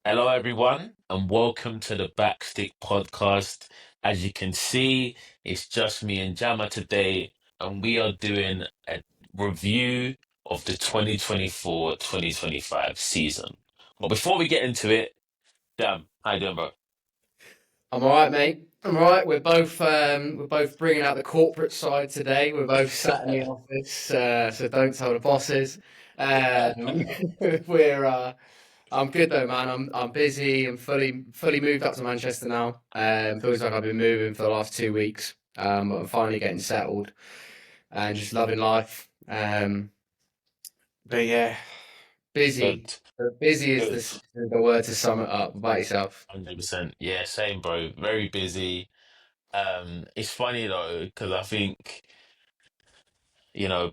Hello, everyone, and welcome to the Backstick podcast. As you can see, it's just me and Jama today, and we are doing a review of the 2024-2025 season. But before we get into it, Jam, how you doing, bro? I'm all right, mate. I'm all right. We're both bringing out the corporate side today. We're both sat in the office, so don't tell the bosses. Um, we're I'm good though, man. I'm busy. I'm fully moved up to Manchester now. Feels like I've been moving for the last 2 weeks. But I'm finally getting settled and just loving life. But yeah, busy. Good, Busy is good. the word to sum it up. What about yourself? 100%. Yeah, same, bro. Very busy. It's funny though, because I think.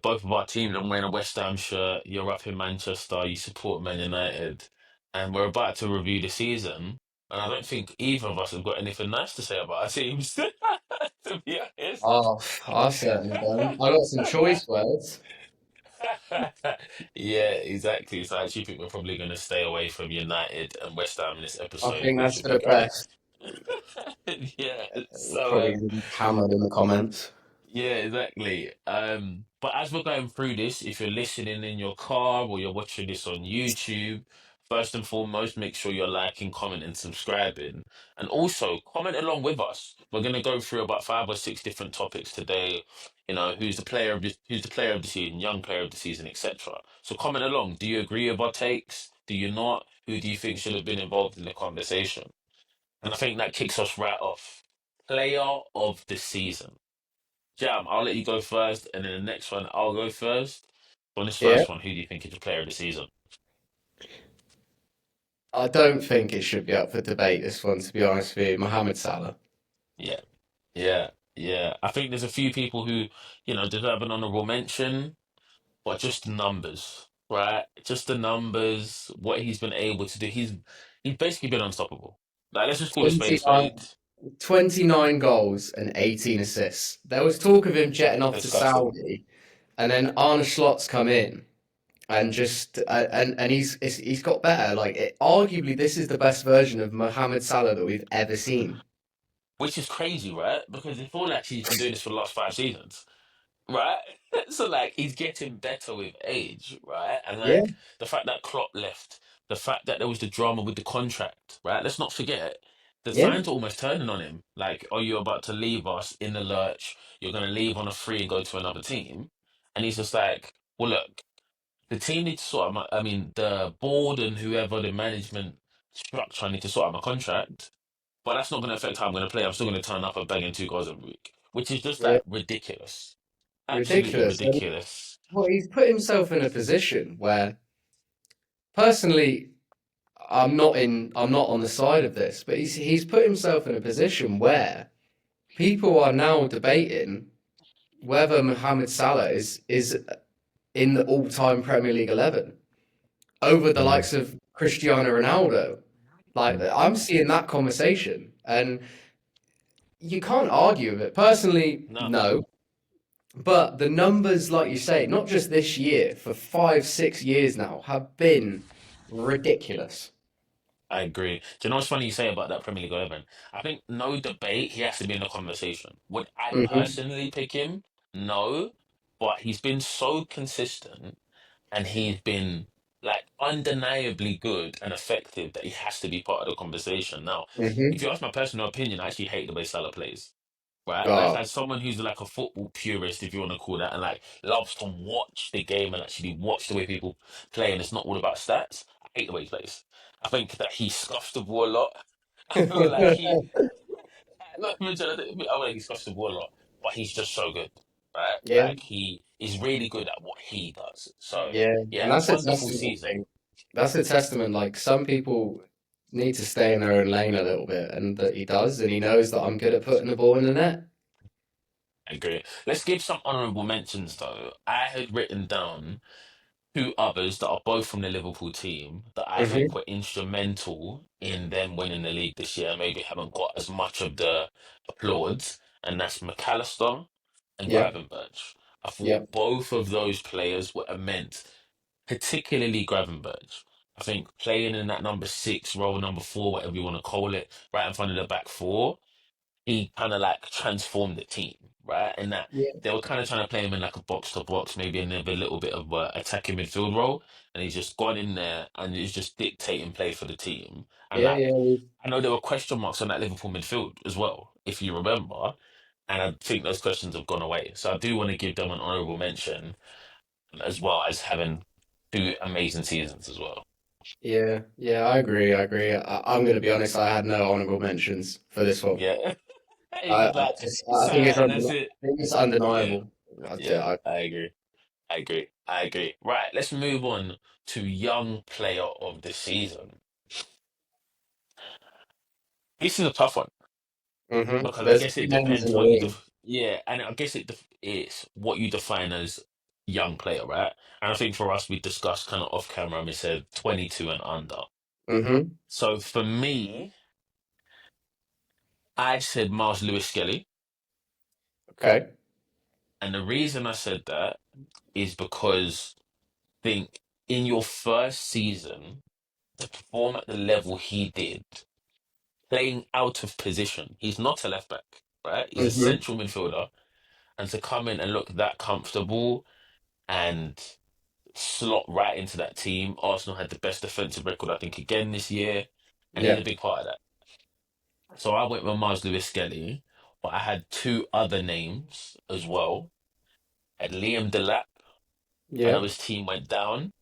Both of our teams, I'm wearing a West Ham shirt, you're up in Manchester, you support Man United, and we're about to review the season. And I don't think either of us have got anything nice to say about our teams, to be honest. Oh, I certainly don't. I got some choice words. Yeah, exactly. So I actually think we're probably going to stay away from United and West Ham in this I episode, think which that's would for be the great. best. Yeah, We're so probably gonna be hammered in the comments. yeah, exactly. But as we're going through this, if you're listening in your car or you're watching this on YouTube, first and foremost, make sure you're liking, commenting, subscribing, and also comment along with us. We're gonna go through about five or six different topics today. Who's the player of the season, young player of the season, etc. So comment along. Do you agree with our takes? Do you not? Who do you think should have been involved in the conversation? And I think that kicks us right off. Player of the season. Jam, I'll let you go first, and then the next one I'll go first. On this Yeah. first one, who do you think is the player of the season? I don't think it should be up for debate, this one, to be honest with you. Mohamed Salah. Yeah, yeah, yeah. I think there's a few people who, deserve an honorable mention, but just the numbers, right? Just the numbers, what he's been able to do. He's basically been unstoppable. Like, let's just call a spade a 29, spade. 29 goals and 18 assists. There was talk of him jetting off to Disgusting. Saudi, and then Arne Slot's come in and and he's got better. Arguably, this is the best version of Mohamed Salah that we've ever seen. Which is crazy, right? Because it's all actually he's been doing this for the last 5 seasons. Right? So like he's getting better with age, right? And Yeah, like the fact that Klopp left, the fact that there was the drama with the contract, right? Let's not forget the yeah, fans are almost turning on him. Like, are you about to leave us in the lurch? You're gonna leave on a free and go to another team? And he's just like, well, look, the team needs to sort out I mean, the board and whoever the management structure need to sort out my contract. But that's not going to affect how I'm going to play. I'm still going to turn up and bang in 2 goals every week, which is just yeah. like ridiculous. Absolutely Ridiculous. And, ridiculous. well, he's put himself in a position where, personally, I'm not on the side of this, but he's put himself in a position where people are now debating whether Mohamed Salah is in the all-time Premier League 11 over the Mm. likes of Cristiano Ronaldo. Like, Mm. I'm seeing that conversation, and you can't argue with it. Personally, No, no. But the numbers, like you say, not just this year, for 5, 6 years now, have been ridiculous. I agree. Do you know what's funny you say about that Premier League 11? I think no debate, he has to be in the conversation. Would I Hmm. personally pick him? No, but he's been so consistent and he's been like undeniably good and effective that he has to be part of the conversation. Now, if Hmm. you ask my personal opinion, I actually hate the way Salah plays. Right? Like Oh, as someone who's like a football purist, if you want to call that, and like loves to watch the game and actually watch the way people play, and it's not all about stats. I hate the way he plays. I think that he scuffs the ball a lot. I feel like he, not even trying to, I feel like he scuffs the ball a lot, but he's just so good, right? yeah, Like he is really good at what he does. So yeah, and yeah, that's a wonderful testament. season. That's a testament. Like, some people need to stay in their own lane a little bit, and that he does, and he knows that I'm good at putting the ball in the net. I agree. Let's give some honourable mentions though. I had written down two others that are both from the Liverpool team that I think Hmm. were instrumental in them winning the league this year. Maybe haven't got as much of the applause, and that's McAllister and Yep, Gravenberch. I thought yep. both of those players were immense, particularly Gravenberch. I think playing in that number six role, number four, whatever you want to call it, right in front of the back four, he kind of like transformed the team, right? And that Yeah, they were kind of trying to play him in like a box to box, maybe in a little bit of attacking midfield role, and he's just gone in there and he's just dictating play for the team. And yeah, like, yeah. I know there were question marks on that Liverpool midfield as well, if you remember, and I think those questions have gone away. So I do want to give them an honourable mention as well as having two amazing seasons as well. Yeah, yeah, I agree. I agree. I'm going to be honest. I had no honorable mentions for this one. Yeah, it's I, just I like just, I think sad, and that's it. it's Yeah, undeniable. yeah, I agree. I agree. I agree. Right, let's move on to young player of the season. This is a tough one because I There's a guess few it names in depends the what you ring. def yeah, and I guess it's what you define as young player, right? And I think for us, we discussed kind of off camera, and we said 22 and under. hmm So for me, I said Miles Lewis-Skelly, Okay. and the reason I said that is because I think in your first season, to perform at the level he did, playing out of position. He's not a left back, right? He's a hmm central midfielder. And to come in and look that comfortable and slot right into that team, Arsenal had the best defensive record, I think, again this year. And he's Yeah. a big part of that. So I went with Miles Lewis Skelly, but I had two other names as well. I had Liam Delap. I know Yeah. his team went down,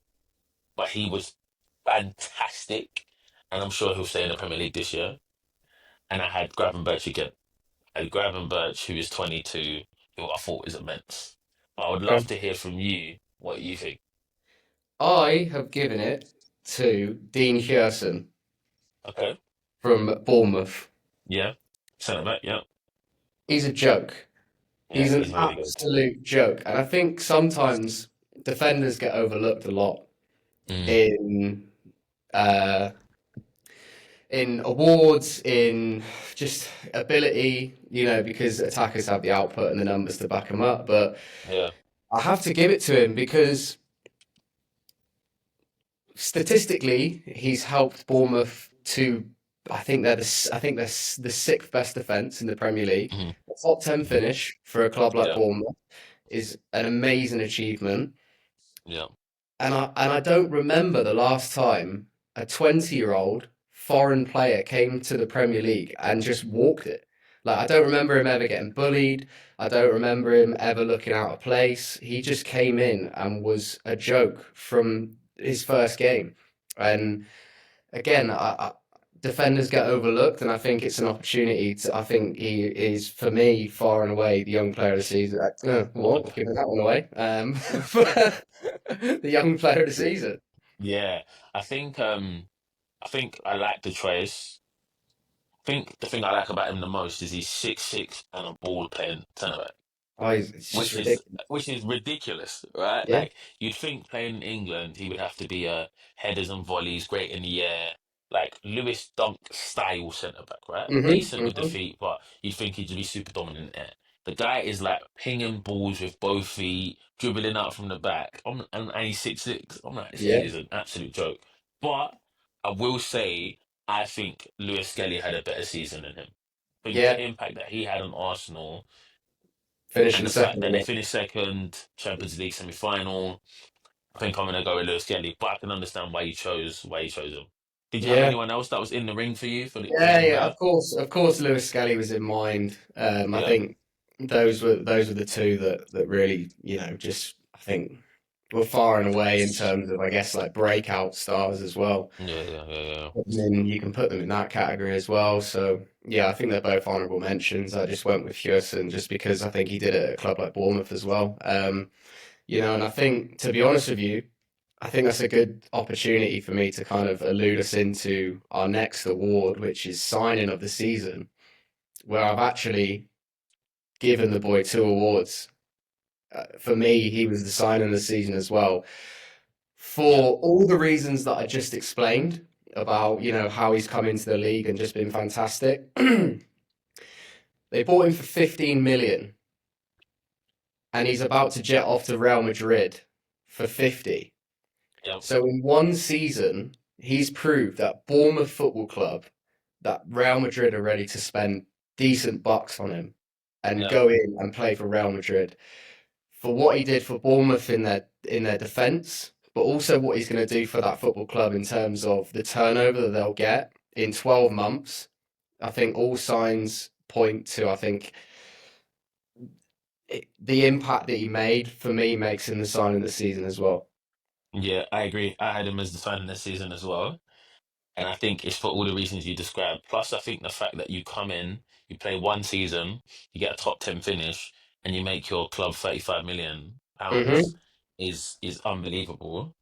but he was fantastic. And I'm sure he'll stay in the Premier League this year. And I had Gravenberch again. Gravenberch, who is 22, who I thought was immense. But I would love Okay. to hear from you what you think. I have given it to Dean Hewson Okay. from Bournemouth. Yeah. Centre back. Yeah. He's a joke. Yeah. He's an He's really good. absolute joke. And I think sometimes defenders get overlooked a lot Mm, in uh, awards, in just ability, because attackers have the output and the numbers to back them up. But yeah. I have to give it to him because statistically, he's helped Bournemouth to. I think they're the sixth best defense in the Premier League. Mm, A top 10 finish for a club like yeah. Bournemouth is an amazing achievement. Yeah. And I don't remember the last time a 20-year-old foreign player came to the Premier League and just walked it. Like, I don't remember him ever getting bullied. I don't remember him ever looking out of place. He just came in and was a joke from his first game. And again, defenders get overlooked, and I think it's an opportunity to. I think he is, for me, far and away the young player of the season. What? Giving that one away. The young player of the season. Yeah. I think I think I like the choice. I think the thing I like about him the most is he's 6'6" and a ball playing centre back. Oh, it's just which is ridiculous. which is ridiculous, right? Yeah. Like you'd think playing in England, he would have to be a headers and volleys, great in the air, like Lewis Dunk style centre back, right? Decent with the Hmm. feet, but you'd think he'd be super dominant in the air. The guy is like pinging balls with both feet, dribbling out from the back. And he's 6'6". I'm like, this kid Yeah. is an absolute joke. But I will say, I think Lewis Skelly had a better season than him. I think Yeah. the impact that he had on Arsenal and Finishing the fact second. that they finished second, Champions League semi-final, I think I'm gonna go with Lewis Kelly. But I can understand why you chose him. Did you have Yeah. anyone else that was in the ring for you for Yeah, young yeah, player? of course, Lewis-Skelly was in mind. I Yeah, think those were the two that really, just I think were far and away in terms of, I guess, like breakout stars as well. yeah, yeah, yeah, yeah. And then you can put them in that category as well. So yeah, I think they're both honourable mentions. I just went with Hewson just because I think he did it at a club like Bournemouth as well. And I think, to be honest with you, I think that's a good opportunity for me to kind of allude us into our next award, which is signing of the season, where I've actually given the boy two awards. For me, he was the signing of the season as well, Yeah. for all the reasons that I just explained about, how he's come into the league and just been fantastic. They bought him for 15 million, and he's about to jet off to Real Madrid for 50. Yeah. So in one season, he's proved that Bournemouth Football Club, that Real Madrid are ready to spend decent bucks on him and Yeah. go in and play for Real Madrid for what he did for Bournemouth in their defence, but also what he's going to do for that football club in terms of the turnover that they'll get in 12 months. I think all signs point to, the impact that he made for me makes him the sign of the season as well. Yeah, I agree. I had him as the sign of the season as well. And I think it's for all the reasons you described. Plus, I think the fact that you come in, you play one season, you get a top 10 finish, and you make your club 35 million pounds Hmm. is unbelievable.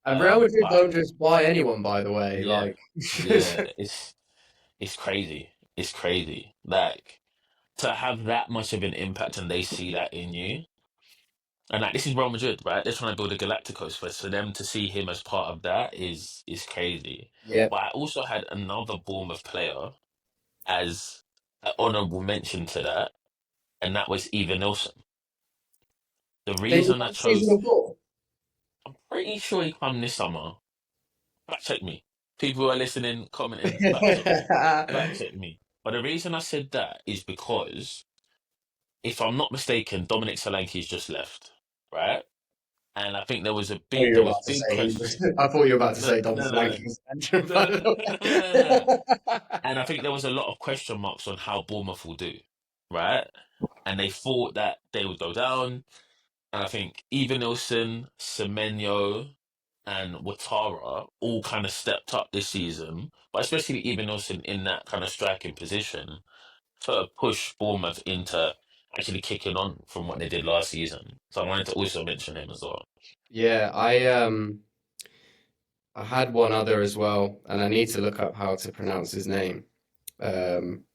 And Real Madrid But don't just buy anyone, by the way. yeah, Like, yeah, it's crazy. It's crazy. Like to have that much of an impact and they see that in you. And like this is Real Madrid, right? They're trying to build a Galacticos, but for them to see him as part of that is crazy. yeah, But I also had another Bournemouth player as an honourable mention to that, and that was Eva Nilsson. The didn't you reason I have season chose, before? I'm pretty sure he come this summer. Fact check me. People who are listening, commenting, fact check me. Fact check me. But the reason I said that is because, if I'm not mistaken, Dominic Solanke's just left, right? And I think Oh, you there were was about to big say he was. question. I thought you were about to No, say Dom no, no, no, Solanke was mentioned, no, by no, the no, no, no, no. way. And I think there was a lot of question marks on how Bournemouth will do, right? And they thought that they would go down. And I think Eva Nilsson, Semenyo, and Watara all kind of stepped up this season, but especially Eva Nilsson in that kind of striking position to push Bournemouth into actually kicking on from what they did last season. So I wanted to also mention him as well. Yeah, I had one other as well, and I need to look up how to pronounce his name. Um,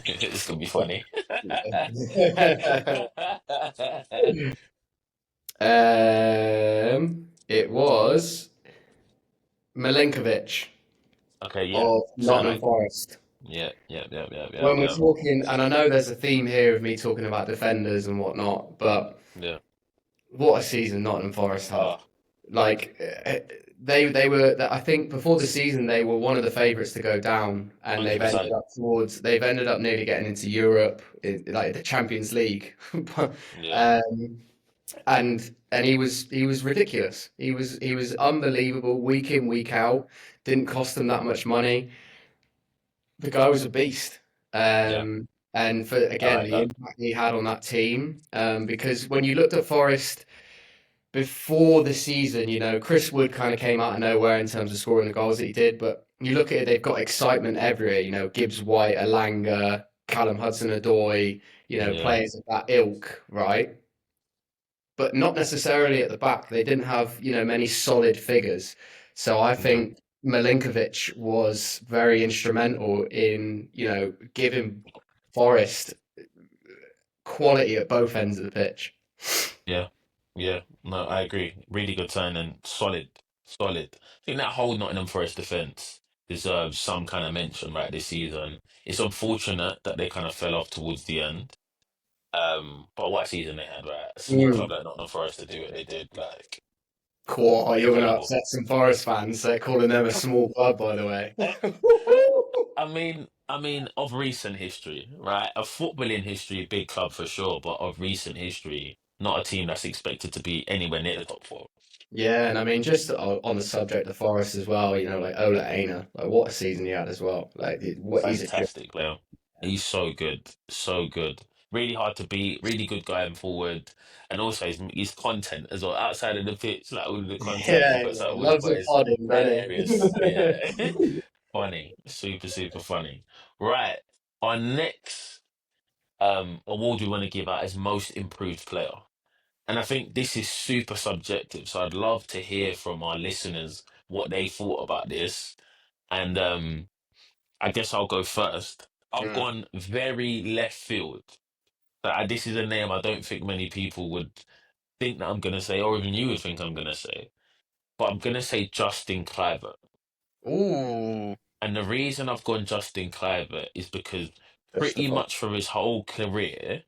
It's gonna be funny. it was Milinkovic Okay, yeah. of Sound Nottingham right. Forest. Yeah, yeah, yeah, yeah, yeah, When we're yeah, talking, and I know there's a theme here of me talking about defenders and whatnot, but yeah. what a season Nottingham Forest had. Oh, Like they were, I think before the season they were one of the favourites to go down, and 100%. they've ended up nearly getting into Europe, like the Champions League. Yeah, um, and he was ridiculous. He was unbelievable week in, week out. Didn't cost them that much money. The guy was a beast. yeah. And for I again like the that. impact he had on that team, because when you looked at Forest before the season, you know, Chris Wood kind of came out of nowhere in terms of scoring the goals that he did, but you look at it, they've got excitement everywhere. You know, Gibbs White, Alanga, Callum Hudson-Odoi, you know, Yeah, players of that ilk, right? But not necessarily at the back. They didn't have, you know, many solid figures. So I yeah, think Milinkovic was very instrumental in, you know, giving Forest quality at both ends of the pitch. yeah, yeah. No, I agree. Really good signing. Solid, solid. I think that whole Nottingham Forest defense deserves some kind of mention right this season. It's unfortunate that they kind of fell off towards the end. But what a season they had, right? A small club Mm. like Nottingham Forest to do what they did, like Cool. You're going to incredible. upset some Forest fans. They're calling them a small club, by the way. Of recent history, right? Of footballing history, big club for sure, but of recent history, not a team that's expected to be anywhere near the top four. Yeah, and I mean, just on the subject of Forest as well, you know, like Ola Aina, like what a season he had as well. Like, what he's a joke. Fantastic player. He's so good, so good. Really hard to beat. Really good going forward, and also his content as well outside of the pitch. Like all of the content he Yeah, puts yeah, out with loves a boys, podding, hilarious. Yeah, doesn't he? funny, super super funny. Right, our next award we want to give out is most improved player. And I think this is super subjective, so I'd love to hear from our listeners what they thought about this. And I guess I'll go first. I've Mm. gone very left field. This is a name I don't think many people would think that I'm gonna say, or even you would think I'm gonna say. But I'm gonna say Justin Kluivert. Ooh. And the reason I've gone Justin Kluivert is because pretty Christopher. much for his whole career,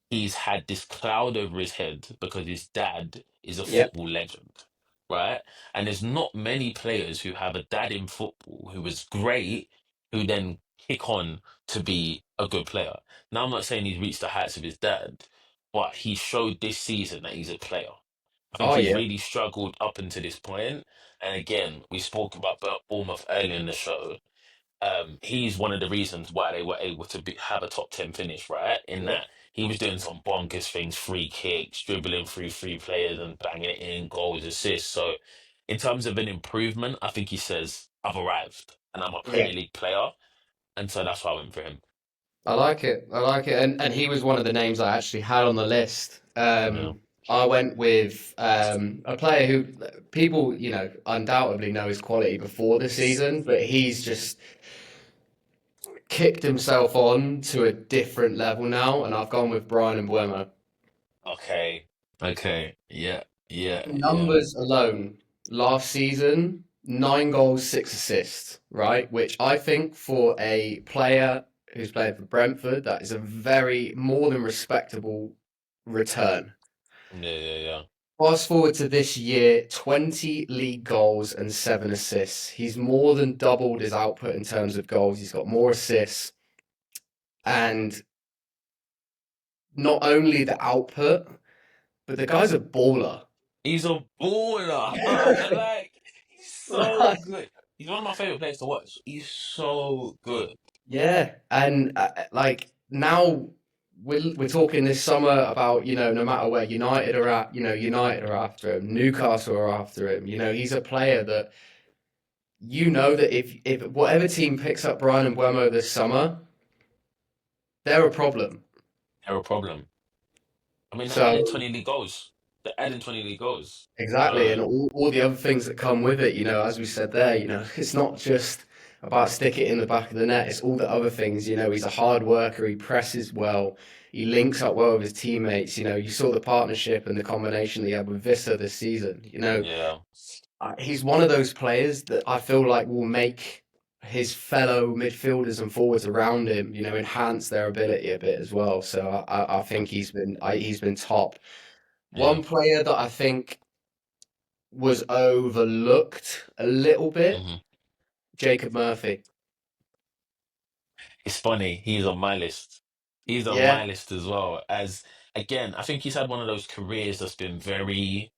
he's had this cloud over his head because his dad is a Yep. football legend. right? And there's not many players who have a dad in football who was great, who then kick on to be a good player. Now, I'm not saying he's reached the heights of his dad, but he showed this season that he's a player. I think Oh he's yeah, really struggled up until this point. And again, we spoke about Bournemouth earlier in the show. He's one of the reasons why they were able to have a top 10 finish, right? In yeah, that he was doing some bonkers things, free kicks, dribbling through three players and banging it in, goals, assists. So, in terms of an improvement, I think he says, I've arrived and I'm a yeah. Premier League player. And so that's why I went for him. I like it. I like it. And he was one of the names I actually had on the list. Yeah. I went with a player who people, undoubtedly know his quality before the season, but he's just kicked himself on to a different level now, and I've gone with Brian and Buemo. Okay. Okay. Yeah. Yeah. Yeah. Numbers alone, last season, 9 goals, 6 assists, right? Which I think for a player who's playing for Brentford, that is a very more than respectable return. Yeah. Yeah. Yeah. Fast forward to this year, 20 league goals and 7 assists. He's more than doubled his output in terms of goals. He's got more assists. And not only the output, but the guy's a baller. He's a baller. Like, he's so Like, good. He's one of my favorite players to watch. He's so good. yeah, and like now we're talking this summer about no matter where United are at, United are after him, Newcastle are after him. He's a player that that if whatever team picks up Brian and Buemo this summer, they're a problem. They're a problem. I mean, they're So adding 20 league goals. They're adding 20 league goals. exactly, and So, all the other things that come with it, as we said there, it's not just about stick it in the back of the net, it's all the other things, he's a hard worker, he presses well, he links up well with his teammates, you saw the partnership and the combination that he had with Vissa this season, yeah. he's one of those players that I feel like will make his fellow midfielders and forwards around him, enhance their ability a bit as well. So I think he's been top. Yeah. One player that I think was overlooked a little bit, hmm Jacob Murphy. It's funny. He's on my list. He's on Yeah, my list as well. As, again, I think he's had one of those careers that's been very.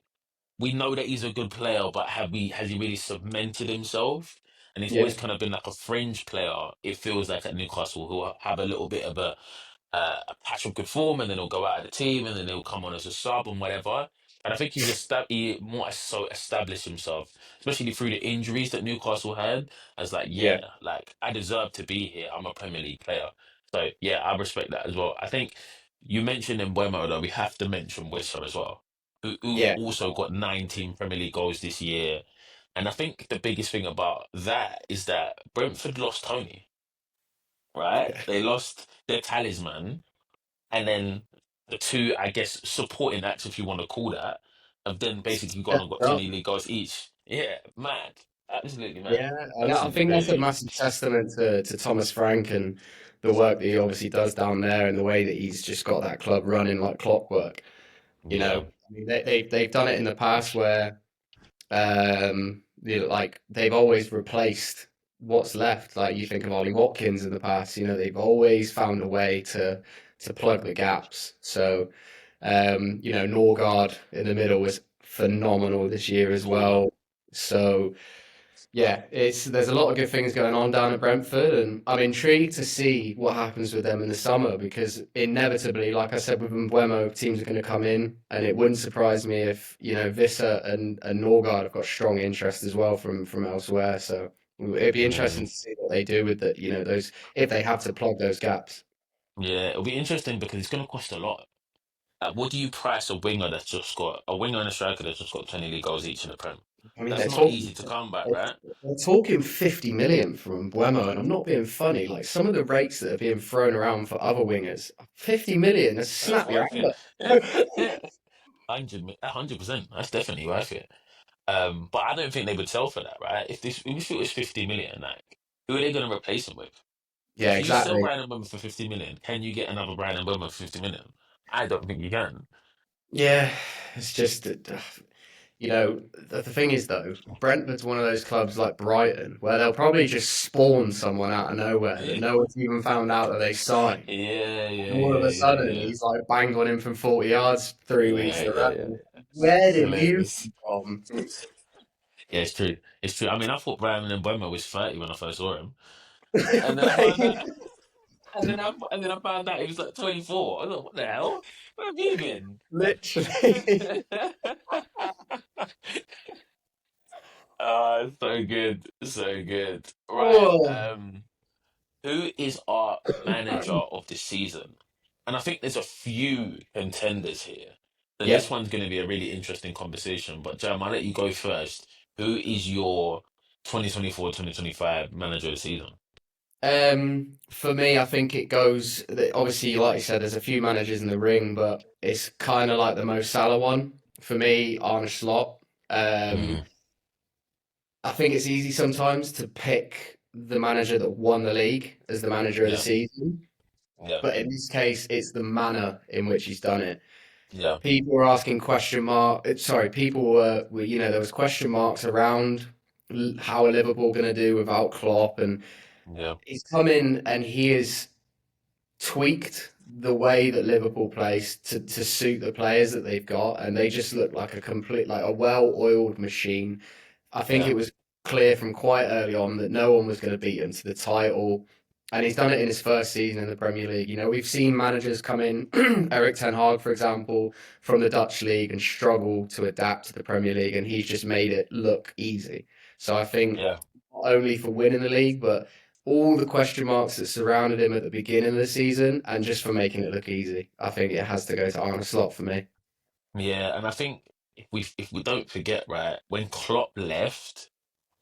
We know that he's a good player, but has he really cemented himself? And he's yeah, always kind of been like a fringe player. It feels like at Newcastle, who have a little bit of a patch of good form, and then he'll go out of the team, and then he'll come on as a sub and whatever. And I think he more so established himself, especially through the injuries that Newcastle had. As like, yeah, yeah, like I deserve to be here. I'm a Premier League player, so yeah, I respect that as well. I think you mentioned in Mbeumo though, we have to mention Wissa as well, who yeah. also got 19 Premier League goals this year. And I think the biggest thing about that is that Brentford lost Tony, right? They lost their talisman, and then the two, I guess, supporting acts, if you want to call that, have then basically gone and got Yeah. 20 league goals each. Yeah, mad. Absolutely mad. Yeah, and I Absolutely think that's a crazy. massive testament to Thomas Frank and the work that he obviously does down there and the way that he's just got that club running like clockwork. Yeah. I mean, they've done it in the past where like they've always replaced what's left. Like you think of Ollie Watkins in the past, they've always found a way to plug the gaps. So Norgard in the middle was phenomenal this year as Baller. well. So yeah, there's a lot of good things going on down at Brentford, and I'm intrigued to see what happens with them in the summer because inevitably, like I said with Mbeumo, teams are going to come in, and it wouldn't surprise me if Visser and Norgard have got strong interest as well from elsewhere. So it'd be Yeah. interesting to see what they do with the those if they have to plug those gaps. Yeah, it'll be interesting because it's going to cost a lot. What do you price a winger that's just got a winger and a striker that's just got 20 league goals each in the Prem? I mean, That's they're not talking easy to come back, they're, right? they're talking 50 million from Mbeumo, and I'm not being funny. Like some of the rates that are being thrown around for other wingers, 50 million, that's That's snap your worth hand it. up. Yeah, 100%. That's definitely worth it. But I don't think they would sell for that, right? If it was 50 million, like who are they going to replace him with? Yeah, If you sell exactly. Brian Mbeumo for 50 million, can you get another Brian Mbeumo for 50 million? I don't think you can. Yeah, it's just The thing is though, Brentford's one of those clubs like Brighton where they'll probably just spawn someone out of nowhere that Yeah, no one's even found out that they signed. yeah, And all of yeah, a yeah, sudden, yeah, he's like banged on him from 40 yards 3 weeks yeah, in a yeah, yeah. row. Where did you Hilarious. come from? Yeah, it's true. It's true. I mean, I thought Brian and Mbeumo was 30 when I first saw him, and then I found out, and then I found out he was like 24. I was like, what the hell? Where have you been? Literally. Oh, so good, so good. Right. Oh. Who is our manager of the season? And I think there's a few contenders here. So Yeah. this one's going to be a really interesting conversation. But Jam, I'll let you go first. Who is your 2024-2025 manager of the season? For me, I think it goes. Obviously, like you said, there's a few managers in the ring, but it's kind of like the Mo Salah one for me, Arne Slot. Um, Mm, I think it's easy sometimes to pick the manager that won the league as the manager of the yeah, season, yeah, but in this case, it's the manner in which he's done it. yeah, People were asking people were, there was question marks around how are Liverpool going to do without Klopp, and yeah, he's come in and he has tweaked the way that Liverpool plays to suit the players that they've got, and they just look like like a well-oiled machine. I think yeah, it was clear from quite early on that no one was going to beat him to the title. And he's done it in his first season in the Premier League. We've seen managers come in, Eric Ten Hag, for example, from the Dutch league and struggle to adapt to the Premier League, and he's just made it look easy. So I think yeah. not only for winning the league, but all the question marks that surrounded him at the beginning of the season, and just for making it look easy, I think it has to go to Arne Slot for me. Yeah, and I think if we don't forget, right, when Klopp left,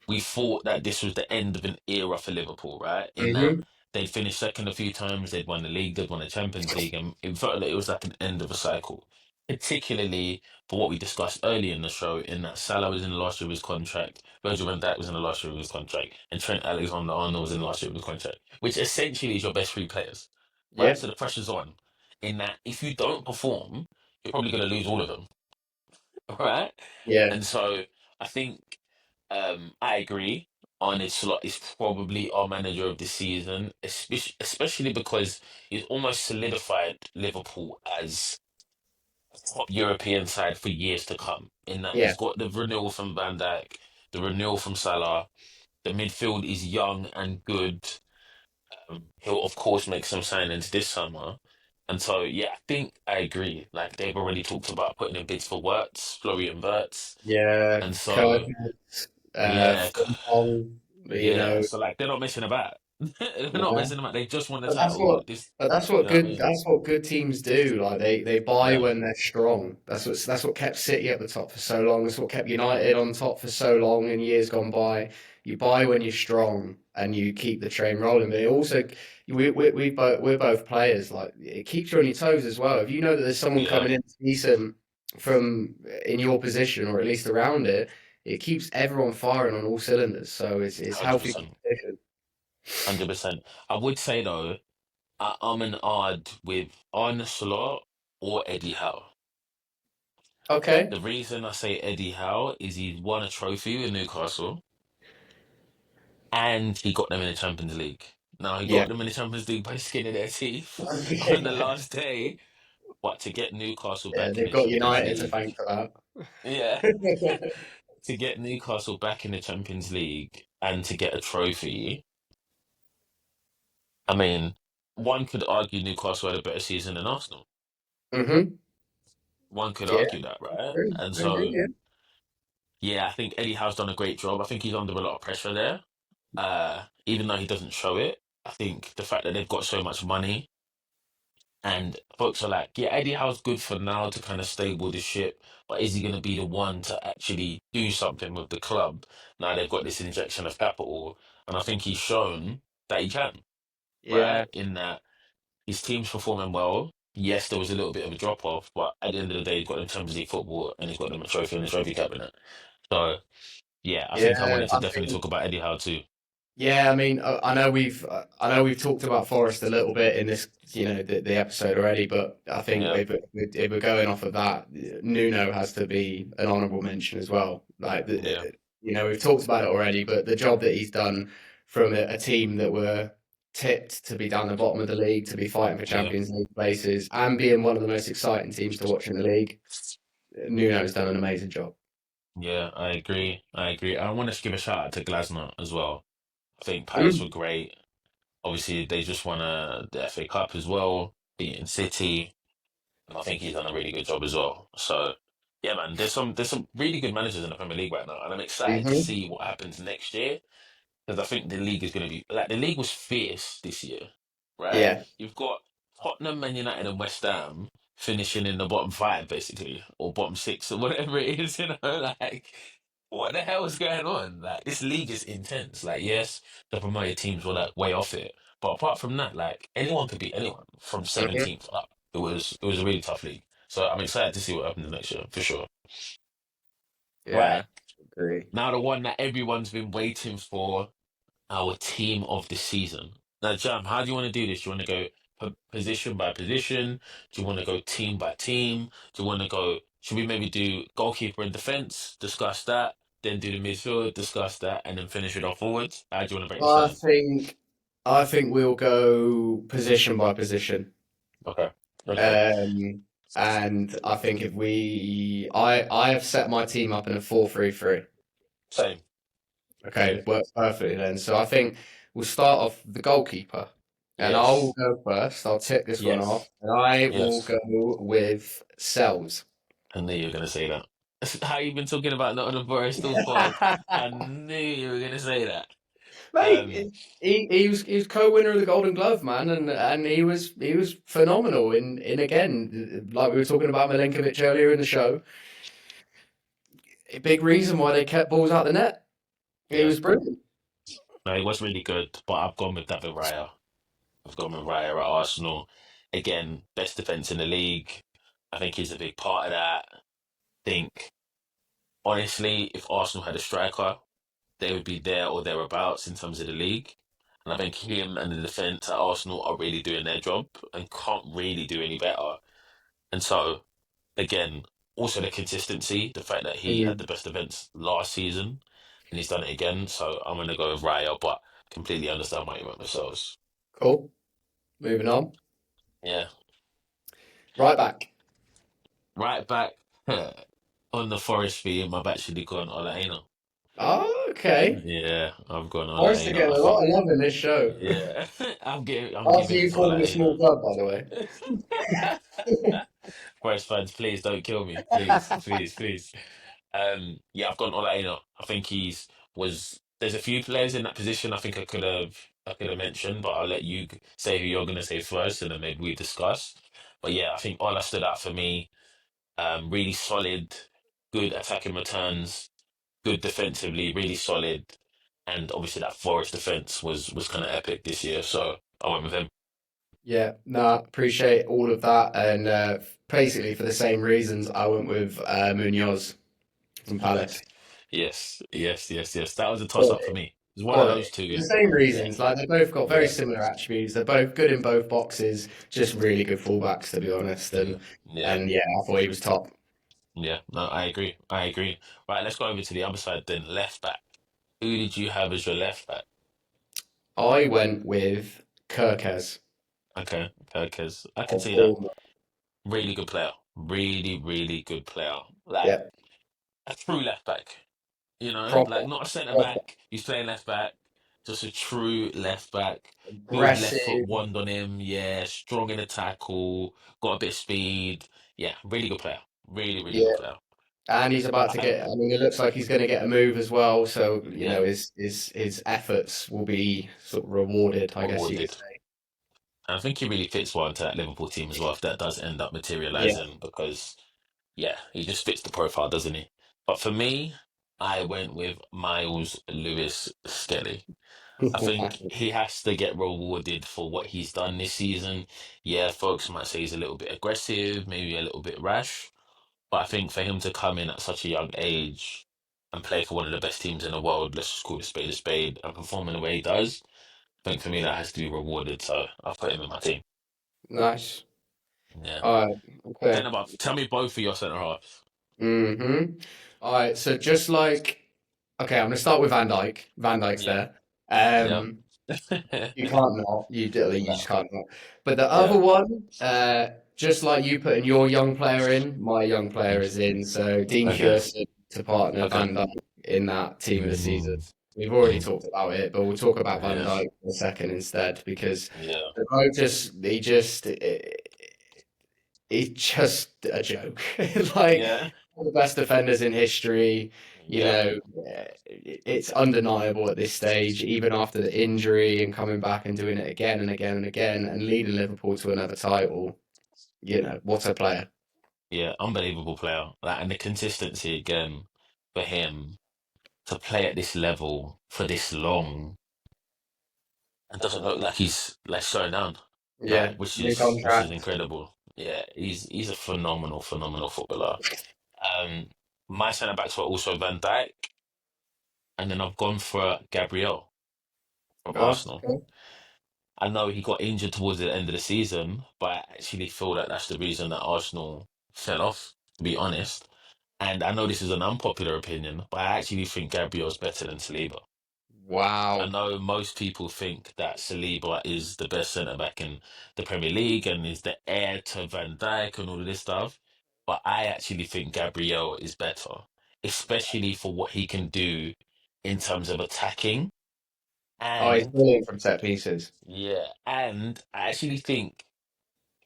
we thought that this was the end of an era for Liverpool, right? In that Hmm. they'd finished second a few times, they'd won the league, they'd won the Champions League, and it felt like it was like an end of a cycle. Particularly for what we discussed earlier in the show, in that Salah was in the last year of his contract, Virgil van Dijk was in the last year of his contract, and Trent Alexander-Arnold was in the last year of his contract, which essentially is your best three players, right? Yeah, So the pressure's on. In that, if you don't perform, you're probably going to lose all of them, right? yeah, And so I think I agree. Arne Slot is probably our manager of the season, especially because he's almost solidified Liverpool as a top European side for years to come. In that yeah, he's got the renewal from Van Dijk, the renewal from Salah. The midfield is young and good. He'll of course make some signings this summer. And so, yeah, I think I agree. Like they've already talked about putting in bids for Wirtz, Florian Wirtz. yeah. And so, Kirkwood, yeah, Frimpong, yeah. So like they're not messing about. They're not yeah. messing about. They just won the But that's title. what This, but you know what I mean? that's what good teams do. Like they buy Yeah, when they're strong. That's what kept City at the top for so long. That's what kept United on top for so long in years gone by. You buy when you're strong and you keep the train rolling. But it also we're both players. Like it keeps you on your toes as well. If you know that there's someone yeah, coming in decent from in your position or at least around it, it keeps everyone firing on all cylinders. So it's hundred healthy percent, competition. 100%. I would say though, I'm an odd with Arne Slot or Eddie Howe. Okay. The reason I say Eddie Howe is he's won a trophy with Newcastle and he got them in the Champions League. Now he Yeah. got them in the Champions League by the skin of their teeth on the Yeah. last day, but to get Newcastle Yeah, back in they've the got Champions United to League, thank for that. yeah, to get Newcastle back in the Champions League and to get a trophy, I mean, one could argue Newcastle had a better season than Arsenal. Hmm. One could Yeah, argue that, right? And I agree, so, yeah. yeah, I think Eddie Howe's done a great job. I think he's under a lot of pressure there. Even though he doesn't show it, I think the fact that they've got so much money and folks are like, yeah, Eddie Howe's good for now to kind of stable the ship, but is he going to be the one to actually do something with the club now they've got this injection of capital? And I think he's shown that he can, Yeah, right? In that his team's performing well. Yes, there was a little bit of a drop off, but at the end of the day, he's got them Champions League football and he's got them a trophy and a trophy cabinet. So, yeah, I think I yeah. wanted to I definitely think talk about Eddie Howe too. Yeah, I mean, I know we've talked about Forest a little bit in this, the episode already, but I think Yeah, if we're going off of that, Nuno has to be an honourable mention as well. yeah, We've talked about it already, but the job that he's done from a team that were tipped to be down the bottom of the league, to be fighting for yeah, Champions League places, and being one of the most exciting teams to watch in the league, Nuno's done an amazing job. yeah. I agree. I agree. I want to give a shout out to Glasner as well. I think Palace were Mm. great. Obviously, they just won the FA Cup as well, beating City. And I think he's done a really good job as well. So, yeah, man, there's some really good managers in the Premier League right now, and I'm excited to Hmm. see what happens next year. Because I think the league is going to be like the league was fierce this year, right? Yeah. You've got Tottenham, Man United, and West Ham finishing in the bottom five, basically, or bottom six, or whatever it is. Like what the hell is going on? Like this league is intense. Like yes, the promoted teams were like way off it, but apart from that, like anyone could beat anyone from Hmm. 17th up. It was a really tough league. So I'm excited to see what happens next year for sure. Right Yeah. Agree. now, the one that everyone's been waiting for, our team of the season. Now, Jam, how do you want to do this? Do you want to go position by position? Do you want to go team by team? Do you want to go? Should we maybe do goalkeeper and defense? Discuss that. Then do the midfield. Discuss that, and then finish it off forwards. How do you want to break this I down? think I think we'll go position by position. Okay. Okay. Um, and I think if I have set my team up in a 4-3-3. Same. Okay, Same. it works perfectly then. So I think we'll start off with the goalkeeper. And I will Yes. go first. I'll tick this one off. Yes. And I will Yes. go with Cells. I knew you were gonna say that. How you been talking about Nottingham Forest all pod? I knew you were gonna say that. Um, Mate, he was co-winner of the Golden Glove, man, and he was phenomenal in again, like we were talking about Milenkovic earlier in the show. A big reason why they kept balls out the net. He yeah. was brilliant. No, it was really good, but I've gone with David Raya. I've gone with Raya at Arsenal. Again, best defense in the league. I think he's a big part of that. I think, honestly, if Arsenal had a striker, they would be there or thereabouts in terms of the league. And I think him and the defense at Arsenal are really doing their job and can't really do any better. And so, again, also the consistency, the fact that he had Mm, the best defense last season and he's done it again. So I'm going to go with Raya, but completely understand why you went with Souls. cool. Moving on. Yeah. Right back. Right back on the Forest theme, I've actually gone Olaena. Oh, okay. Yeah, I've gone Forest are Olaena. getting I a lot think, of love in this show. yeah, I'm After giving it you to called them a Olaena. small club, by the way. Forest fans, please don't kill me. Please, please, please. Yeah, I've gone Olaena. I think there's a few players in that position I could have mentioned, but I'll let you say who you're gonna say first and then maybe we discuss. But yeah, I think Ola stood out for me. Really solid, good attacking returns, good defensively, really solid, and obviously that Forest defense was kind of epic this year. So I went with him. Yeah, no, appreciate all of that. And basically, for the same reasons, I went with Munoz from Palace. Yes, yes, yes, yes. That was a toss up for Quality. me. It was one of Quality. those two. The same Yeah, reasons. Like, they've both got very yeah, similar attributes. They're both good in both boxes. Just really good fullbacks, to be honest. yeah, And yeah, and yeah, I thought he was top. yeah. No, I agree. I agree. Right, let's go over to the other side then. Left back. Who did you have as your left back? I went with Kirkez Okay, because I can of see that. Bournemouth. Really good player. Really, really good player. Like Yeah, a true left back. proper, Like not a centre proper, back. He's playing left back. Just a true left back. Good left foot aggressive. wand on him. Yeah, strong in the tackle. Got a bit of speed. Yeah, really good player. Really, really good Yeah. player. And he's about to I, get, I mean, it looks like he's going to get a move as well. So, yeah, his efforts will be sort of rewarded, I guess you could rewarded. say. And I think he really fits well into that Liverpool team as well. If that does end up Yeah. materialising, because yeah, he just fits the profile, doesn't he? But for me, I went with Miles Lewis-Skelly. I think he has to get rewarded for what he's done this season. Yeah, folks might say he's a little bit aggressive, maybe a little bit rash, but I think for him to come in at such a young age and play for one of the best teams in the world, let's just call it a spade, and perform in the way he does, I think for me that has to be rewarded. So I'll put him in my team. Nice. Yeah. All right. Okay. Then about tell me both of your centre halves. Mm-hmm. All right. So just like, okay, I'm gonna start with Van Dijk. Van Dijk's Yeah. there. Yeah. You can't not. You just No. can't not. But the other Yeah. one, just like you putting your young player in, my young player is in. So Dean Okay. Kjørsson to partner Okay. Van Dijk in that team of the season. Mm, We've already mm, talked about it, but we'll talk about Van yeah. Dijk for a second instead because Yeah. the bloke he's just a joke. Like Yeah. one of the best defenders in history. You Yeah. know, it's undeniable at this stage, even after the injury and coming back and doing it again and again and again and leading Liverpool to another title. You know, what a player. Yeah. Unbelievable player. Like, and the consistency again for him to play at this level for this long and doesn't look like he's like slowing down. Yeah, Like, new which is contract. incredible. Yeah, he's a phenomenal footballer. Um, my centre backs were also Van Dijk, and then I've gone for Gabriel from Oh, Arsenal. okay. I know he got injured towards the end of the season, but I actually feel that that's the reason that Arsenal fell off, to be honest. And I know this is an unpopular opinion, but I actually think Gabriel's better than Saliba. I Wow. know most people think that Saliba is the best centre back in the Premier League and is the heir to Van Dijk and all of this stuff, but I actually think Gabriel is better, especially for what he can do in terms of attacking. Oh, he's And brilliant from set pieces. yeah, and I actually think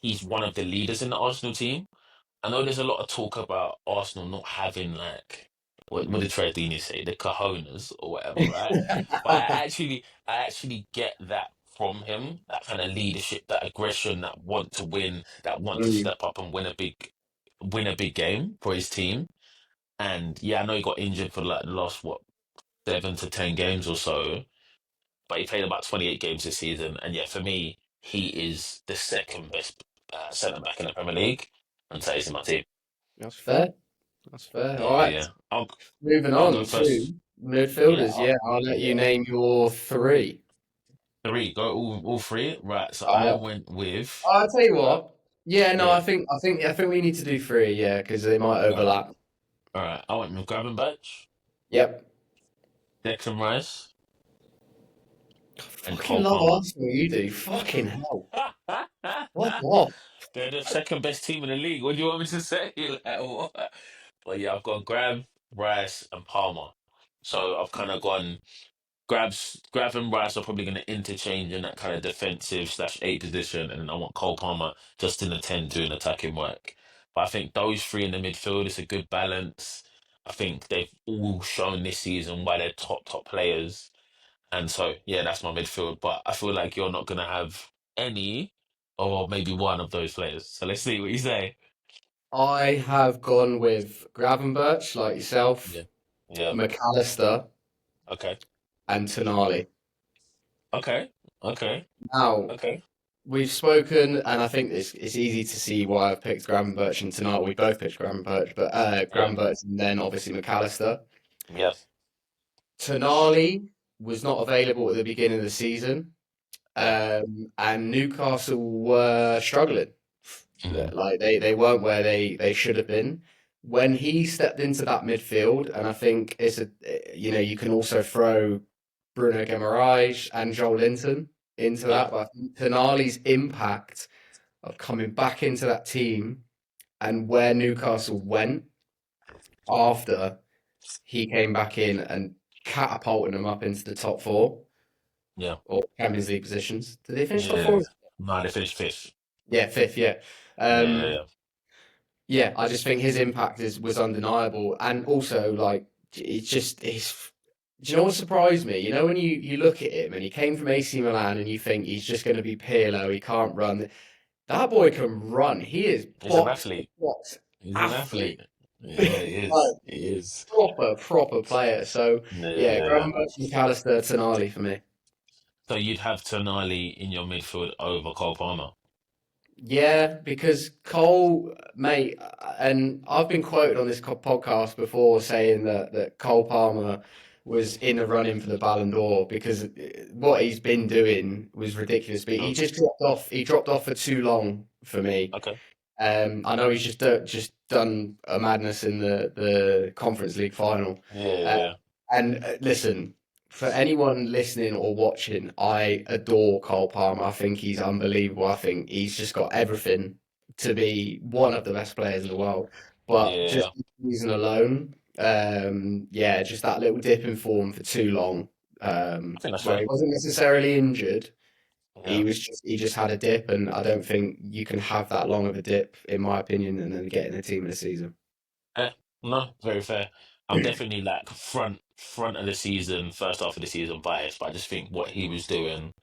he's one of the leaders in the Arsenal team. I know there's a lot of talk about Arsenal not having like what did Ferdinand say, the cojones or whatever, right? But I actually get that from him, that kind of leadership, that aggression, that want to win, that want to Mm. step up and win a big game for his team. And yeah, I know he got injured for like the last what 7 to 10 games or so, but he played about 28 games this season. And yeah, for me, he is the second best centre back in the Premier League, and so he's in my team. That's fair. That's fair. All Yeah, right. yeah. Moving I'll go on to first. Yeah, midfielders. Yeah, I'll let you yeah. name your three. Three, go all three. Right. So I Uh, went with I'll tell you uh, what. Yeah, no, yeah. I think we need to do three. Yeah, because they might All right, overlap. all right. I went with Gravenberch, Yep. Declan Rice, I and fucking Cole love Palmer. Arsenal. You do. Fucking hell. What? What? They're the second best team in the league. What do you want me to say? Like, what? But yeah, I've gone Grab, Rice, and Palmer. So I've kind of gone. Grab and Rice are probably going to interchange in that kind of defensive slash eight position, and then I want Cole Palmer just in the 10 doing attacking work. But I think those three in the midfield is a good balance. I think they've all shown this season why they're top players, and so yeah, that's my midfield. But I feel like you're not going to have any, or maybe one of those players. So let's see what you say. I have gone with Gravenberch, like yourself, Yeah, yeah. McAllister, Okay, and Tonali. okay, okay, Now, okay. we've spoken, and I think it's easy to see why I've picked Gravenberch and Tonali. We both picked Gravenberch, but Yeah, Gravenberch and then obviously McAllister. yeah, Tonali was not available at the beginning of the season, yeah. and Newcastle were struggling. Hmm. Like they weren't where they should have been. When he stepped into that midfield, and I think it's a you know you can also throw Bruno Guimaraes and Joel Linton into Yeah, that, but I think Tonali's impact of coming back into that team and where Newcastle went after he came back in and catapulting them up into the top four yeah. or Champions League positions. Did they finish top Yeah. four? No, they finished fifth. Yeah, fifth. Yeah. Yeah, Um, yeah, yeah, I just think his impact is was undeniable, and also like it's just it's. Do you know what surprised me? You know when you look at him and he came from AC Milan and you think he's just going to be Pirlo, he can't run. That boy can run. He is he's an box athlete. box He's an athlete. athlete. Yeah, he Like is. He is. proper player. So Yeah, yeah, yeah, yeah. Gravenberch, McAllister, Tonali for me. So you'd have Tonali in your midfield over Cole Palmer. Yeah, because Cole, mate, and I've been quoted on this podcast before saying that Cole Palmer was in the running for the Ballon d'Or because what he's been doing was ridiculous. But he Sure. just dropped off. He dropped off for too long for me. Okay. I know he's just done a madness in the Conference League final. Yeah, Uh, yeah, and listen, for anyone listening or watching, I adore Cole Palmer. I think he's unbelievable. I think he's just got everything to be one of the best players in the world. But just yeah. this season alone, yeah, just that little dip in form for too long, I think that's where fair. he wasn't necessarily injured. Yeah. He just had a dip, and I don't think you can have that long of a dip, in my opinion, and then get in the team of the season. Eh, no, very fair. I'm definitely like front of the season, first half of the season biased, but I just think what he was doing,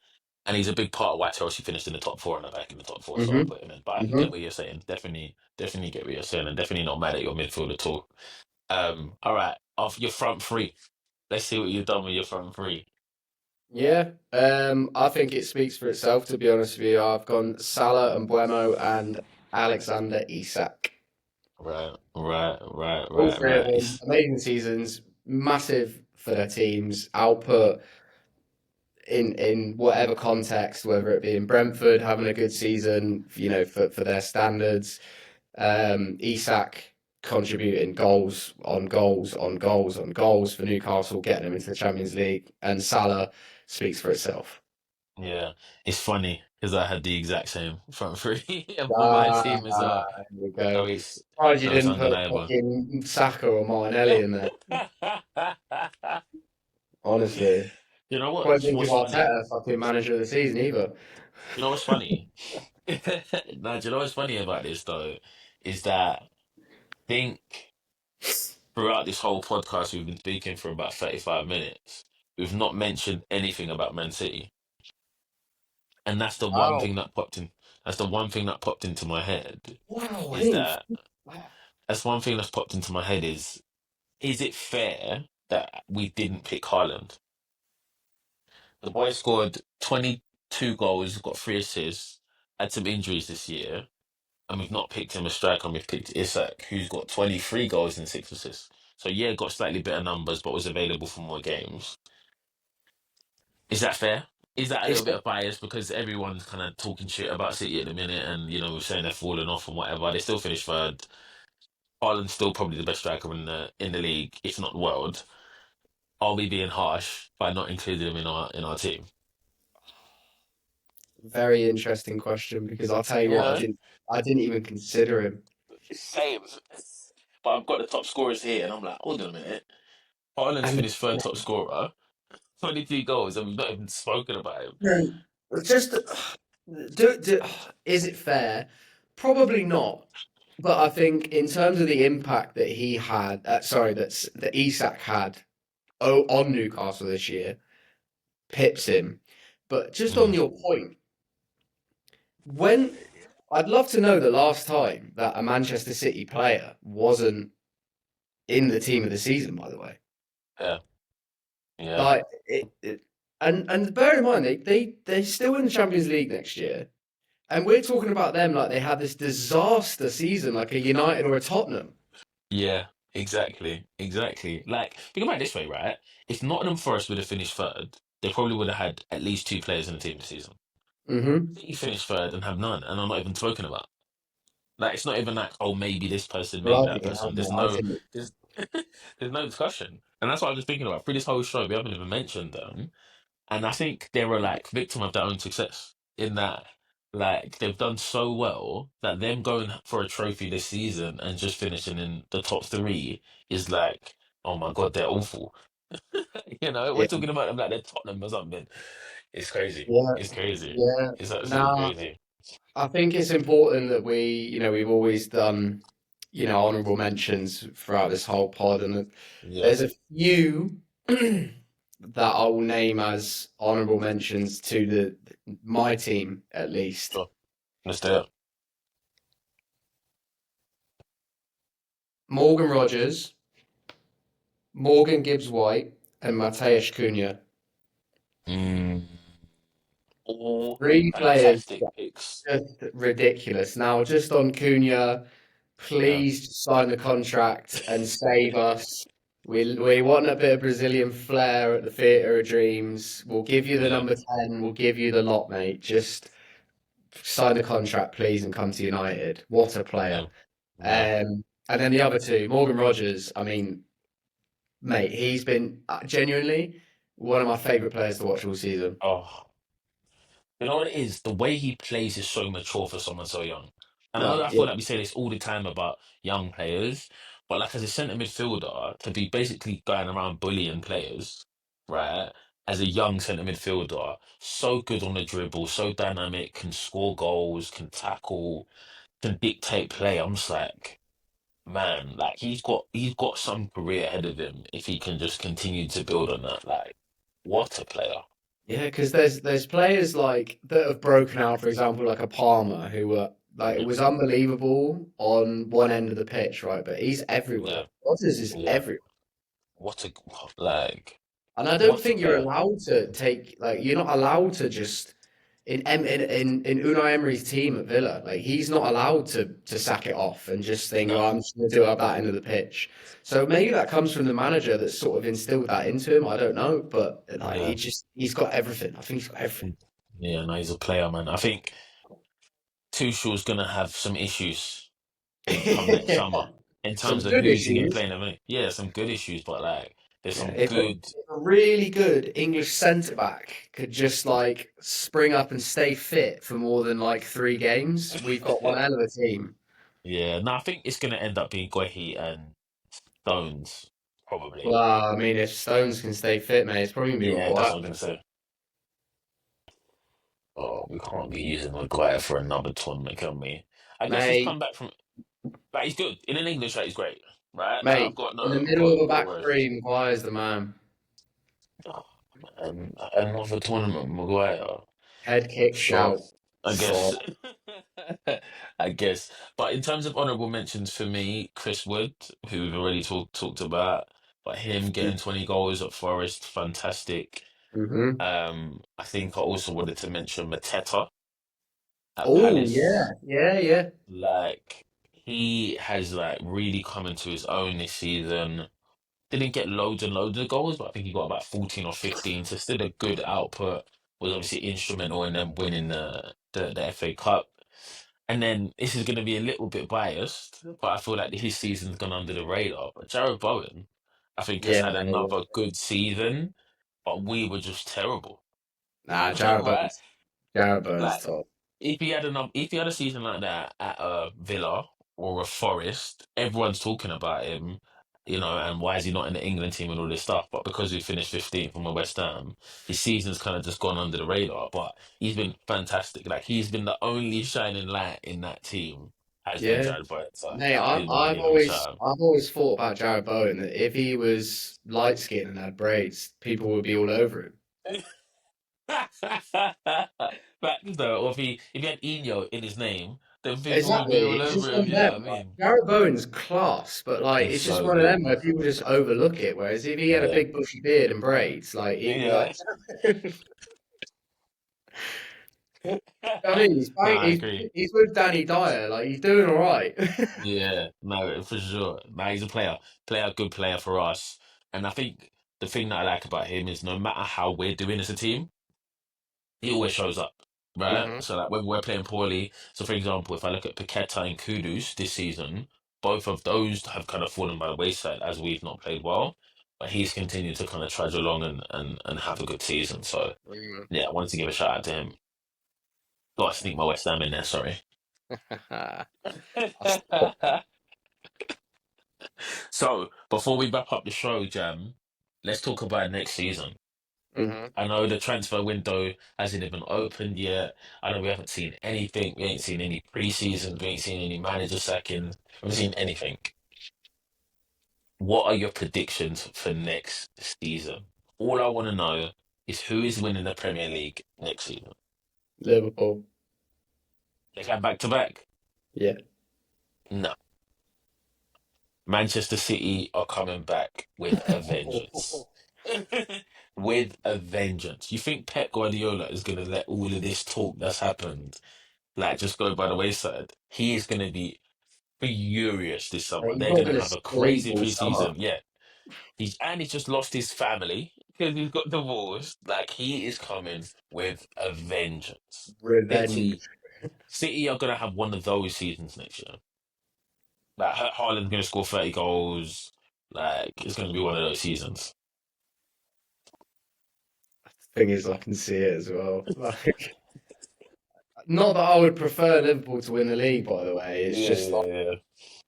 and he's a big part of why Chelsea finished in the top four and are back in the top four, so I'll Hmm. put him in. But I get Hmm. what you're saying. Definitely get what you're saying, and definitely not mad at your midfield at all. All right, off your front three. Let's see what you've done with your front three. Yeah, I think it speaks for itself, to be honest with you. I've gone Salah and Bueno and Alexander Isak. All three of Right. them, amazing seasons, massive for their teams, output in whatever context, whether it be in Brentford having a good season, for their standards. Isak contributing goals on goals on goals on goals for Newcastle, getting them into the Champions League, and Salah speaks for itself. Yeah, it's funny because I had the exact same front three for my Ah, team as well. here we go. So it's Surprised you so it's didn't put undeniable. fucking Saka or Martinelli in there. Honestly, You know probably didn't give what's funny? Arteta fucking manager of the season either. You know what's funny? No, do you know what's funny about this though? Is that I think throughout this whole podcast we've been speaking for about 35 minutes, we've not mentioned anything about Man City. And that's the one Wow, thing that popped in. That's the one thing that popped into my head. wow, I Is didn't. that that's one thing that's popped into my head is it fair that we didn't pick Haaland? The boy scored 22 goals, got 3 assists, had some injuries this year, and we've not picked him a striker, and we've picked Isak, who's got 23 goals and 6 assists. So yeah, got slightly better numbers, but was available for more games. Is that fair? Is that a It's little bit of bias because everyone's kind of talking shit about City at the minute, and we're saying they're falling off and whatever. They still finished third. Ireland's still probably the best striker in the league, if not the world. Are we being harsh by not including him in our team? a very interesting question because I'll tell you You what, know, I didn't even consider him. same. But I've got the top scorers here, and I'm like, hold on a minute. Ireland's And finished third top scorer, 22 goals, and we've not even spoken about him. then, just do, is it fair? Probably not. But I think in terms of the impact that he had, that Isak had on Newcastle this year, pips him. But just on Mm, your point, when I'd love to know the last time that a Manchester City player wasn't in the team of the season, by the way. yeah, yeah, Like and bear in mind they're still in the Champions League next year. And we're talking about them like they had this disaster season, like a United or a Tottenham. yeah. Exactly. Like, think about it this way, right? If Nottingham Forest would have finished third, they probably would have had at least two players in the team this season. Hmm. City finished third and have none, and I'm not even spoken about. Like, it's not even like, oh, maybe this person, maybe that Bloody hell, person. mate. I think There's, there's no discussion, and that's what I was thinking about through this whole show. We haven't even mentioned them, and I think they were like victim of their own success in that, like, they've done so well that them going for a trophy this season and just finishing in the top three is like, oh my god, they're awful. We're yeah, talking about them like they're Tottenham or something. It's crazy. yeah, It's crazy. yeah. It's absolutely Now crazy. I think it's important that we've always done, honorable mentions throughout this whole pod, and Yeah. there's a few that I will name as honorable mentions to my team at least. Sure. Let's do it. Morgan Rogers, Morgan Gibbs White, and Mateusz Cunha. Mm. All Three players, fantastic picks. just ridiculous. Now, just on Cunha, Yeah, please just sign the contract and save us. We want a bit of Brazilian flair at the Theatre of Dreams. We'll give you the yeah, number 10. We'll give you the lot, mate. Just sign the contract, please, and come to United. What a yeah, player. yeah. And then the other two, Morgan Rogers. I mean, mate, he's been genuinely one of my favourite players to watch all season. Oh, you know what it is? The way he plays is so mature for someone so young. And I know Oh, I yeah. feel like we say this all the time about young players, but like as a centre midfielder, to be basically going around bullying players, right? As a young centre midfielder, so good on the dribble, so dynamic, can score goals, can tackle, can dictate play. I'm just like, man, like he's got some career ahead of him if he can just continue to build on that. Like, what a player. Yeah, because there's players like that have broken out, for example, like a Palmer, who were like it Mhm. was unbelievable on one end of the pitch, right? But he's everywhere. Yeah, Rodgers is yeah. everywhere. What a like And I don't what a think you're player. allowed to take like you're not allowed to just in Unai Emery's team at Villa, like he's not allowed to sack it off and just think, oh, No, I'm just going to do it at that end of the pitch. So maybe that comes from the manager that sort of instilled that into him. I don't know, but like yeah, he's got everything. I think he's got everything. yeah. No, he's a player, man. I think Tuchel's gonna have some issues in come next summer in terms Some of good who's he gonna issues. play in the minute. Yeah, some good issues, but like there's Yeah, some if good. a really good English centre back could just like spring up and stay fit for more than like 3 games, we've got one hell of a team. Yeah, no, I think it's gonna end up being Guehi and Stones Well, probably. I mean, if Stones can stay fit, mate, it's probably gonna be Yeah, that's Maguire. what I'm gonna say. Oh, we can't be using Maguire for another tournament, can we? I guess he's Mate, come back from. Like he's good in an English. Like he's great, right? Like I've mate, got in the no middle of got a no back worries. three, Maguire's the man. Oh, and another tournament, Maguire. Head kick Sure, shout. I So, guess. I guess. But in terms of honourable mentions for me, Chris Wood, who we've already talked about, but him getting 20 goals at Forest, fantastic. hmm. I think I also wanted to mention Mateta at Oh, yeah, Palace. yeah, yeah. Like he has like really come into his own this season. Didn't get loads and loads of goals, but I think he got about 14 or 15. So still a good output. Was obviously instrumental in them winning the FA Cup. And then this is going to be a little bit biased, but I feel like his season's gone under the radar. But Jared Bowen, I think, has Yeah, had yeah. another good season, but we were just terrible, Nah, right? Jared Bowen's Like top. if he had a season like that at a Villa or a Forest, everyone's talking about him, and why is he not in the England team and all this stuff? But because we finished 15th from a West Ham, his season's kind of just gone under the radar. But he's been fantastic. Like he's been the only shining light in that team has been Yeah. Jared Boyd. So Mate, I did want to give him a shout out. I've always thought about Jared Bowen that if he was light skinned and had braids, people would be all over him. But though, or if he had Eno in his name, then people would Exactly. be all It's just over one him. of You know them. what I Like, mean? Jared Bowen's class, but like He's it's just so one of good. them where people just overlook it. Whereas if he had a Yeah. big bushy beard and braids, like he'd be like, Yeah. I mean, No, I agree. he's with Danny Dyer, like he's doing all right. Yeah, no, for sure. No, he's a good player for us. And I think the thing that I like about him is no matter how we're doing as a team, he always shows up, right? Hmm. So like when we're playing poorly, so for example, if I look at Paqueta and Kudus this season, both of those have kind of fallen by the wayside as we've not played well. But he's continued to kind of trudge along and have a good season. So Mm. yeah, I wanted to give a shout out to him. Got to sneak my West Ham in there, sorry. That's top. So, before we wrap up the show, Jam, let's talk about next season. Hmm. I know the transfer window hasn't even opened yet. I know we haven't seen anything. We ain't seen any preseason. We ain't seen any manager sackings. We haven't seen anything. What are your predictions for next season? All I want to know is who is winning the Premier League next season. Liverpool. They come back to back. Yeah. No. Manchester City are coming back with a vengeance. with a vengeance. You think Pep Guardiola is gonna let all of this talk that's happened like just go by the wayside? He is gonna be furious this summer. He's They're not gonna going to have a sleep crazy all summer. preseason. Yeah, he's just lost his family because he's got divorced. Like he is coming with a vengeance. Revenge. City are gonna have one of those seasons next year. Like Haaland's gonna score 30 goals. Like it's gonna be one of those seasons. Thing is, I can see it as well. Like, not that I would prefer Liverpool to win the league, by the way. It's Yeah, just like yeah,